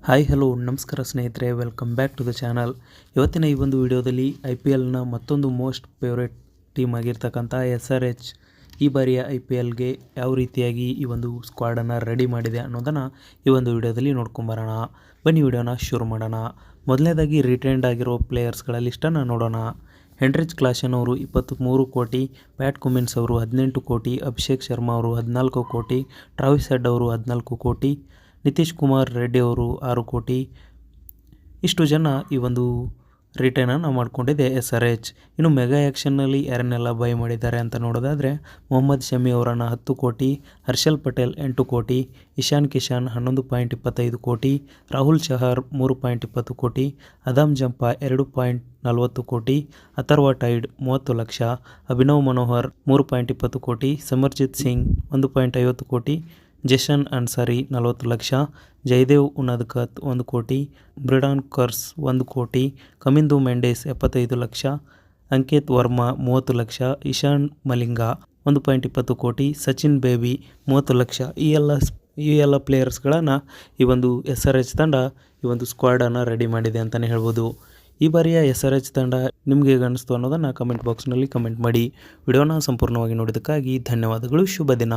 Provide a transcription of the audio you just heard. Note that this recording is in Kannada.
ಹಾಯ್ ಹಲೋ ನಮಸ್ಕಾರ ಸ್ನೇಹಿತರೆ, welcome back to the channel. ಇವತ್ತಿನ ಈ ಒಂದು ವಿಡಿಯೋದಲ್ಲಿ IPLನ ಮತ್ತೊಂದು ಮೋಸ್ಟ್ ಫೇವ್ರೇಟ್ ಟೀಮ್ ಆಗಿರ್ತಕ್ಕಂಥ SRH ಈ ಬಾರಿಯ IPLಗೆ ಯಾವ ರೀತಿಯಾಗಿ ಈ ಒಂದು ಸ್ಕ್ವಾಡನ್ನು ರೆಡಿ ಮಾಡಿದೆ ಅನ್ನೋದನ್ನು ಈ ಒಂದು ವಿಡಿಯೋದಲ್ಲಿ ನೋಡ್ಕೊಂಬರೋಣ. ಬನ್ನಿ ವಿಡಿಯೋನ ಶುರು ಮಾಡೋಣ. ಮೊದಲನೇದಾಗಿ ರಿಟೈರ್ಡ್ ಆಗಿರೋ ಪ್ಲೇಯರ್ಸ್ಗಳ ಲಿಸ್ಟನ್ನು ನೋಡೋಣ. ಹೆನ್ರಿಚ್ ಕ್ಲಾಸನ್ ಅವರು 23 ಕೋಟಿ, ಪ್ಯಾಟ್ ಕುಮಿನ್ಸ್ ಅವರು 18 ಕೋಟಿ, ಅಭಿಷೇಕ್ ಶರ್ಮಾ ಅವರು 14 ಕೋಟಿ, ಟ್ರಾವಿಸ್ ಹೆಡ್ ಅವರು 14 ಕೋಟಿ, ನಿತೀಶ್ ಕುಮಾರ್ ರೆಡ್ಡಿ ಅವರು 6 ಕೋಟಿ. ಇಷ್ಟು ಜನ ಈ ಒಂದು ರಿಟರ್ನನ್ನು ಮಾಡಿಕೊಂಡಿದೆ SRH. ಇನ್ನು ಮೆಗಾ ಆ್ಯಕ್ಷನ್ನಲ್ಲಿ ಯಾರನ್ನೆಲ್ಲ ಬೈ ಮಾಡಿದ್ದಾರೆ ಅಂತ ನೋಡೋದಾದರೆ, ಮೊಹಮ್ಮದ್ ಶಮಿ ಅವರನ್ನು 10 ಕೋಟಿ, ಹರ್ಷಲ್ ಪಟೇಲ್ 8 ಕೋಟಿ, ಇಶಾನ್ ಕಿಶನ್ 11.25 ಕೋಟಿ, ರಾಹುಲ್ ಚಹರ್ 3.20 ಕೋಟಿ, ಅದಾಮ್ ಜಂಪಾ 2.40 ಕೋಟಿ, ಅಥರ್ವ ಟೈಡ್ 30 ಲಕ್ಷ, ಅಭಿನವ್ ಮನೋಹರ್ 3.20 ಕೋಟಿ, ಸಮರ್ಜಿತ್ ಸಿಂಗ್ 1.50 ಕೋಟಿ, ಜೇಸನ್ ಅನ್ಸಾರಿ 40 ಲಕ್ಷ, ಜಯದೇವ್ ಉನದ್ಕತ್ 1 ಕೋಟಿ, ಬ್ರಿಡಾನ್ ಕರ್ಸ್ 1 ಕೋಟಿ, ಕಮಿಂದು ಮೆಂಡೇಸ್ 75 ಲಕ್ಷ, ಅಂಕಿತ್ ವರ್ಮಾ 30 ಲಕ್ಷ, ಇಶಾನ್ ಮಲಿಂಗ 1.20 ಕೋಟಿ, ಸಚಿನ್ ಬೇಬಿ 30 ಲಕ್ಷ. ಈ ಎಲ್ಲ ಪ್ಲೇಯರ್ಸ್ಗಳನ್ನು ಈ ಒಂದು SRH ತಂಡ ಈ ಒಂದು ಸ್ಕ್ವಾಡನ್ನು ರೆಡಿ ಮಾಡಿದೆ ಅಂತಲೇ ಹೇಳ್ಬೋದು. ಈ ಬಾರಿಯ SRH ತಂಡ ನಿಮಗೆ ಹೇಗೆ ಅನ್ನಿಸ್ತು ಅನ್ನೋದನ್ನು ಕಮೆಂಟ್ ಬಾಕ್ಸ್ನಲ್ಲಿ ಕಮೆಂಟ್ ಮಾಡಿ. ವಿಡಿಯೋನ ಸಂಪೂರ್ಣವಾಗಿ ನೋಡಿದ್ದಕ್ಕಾಗಿ ಧನ್ಯವಾದಗಳು. ಶುಭ ದಿನ.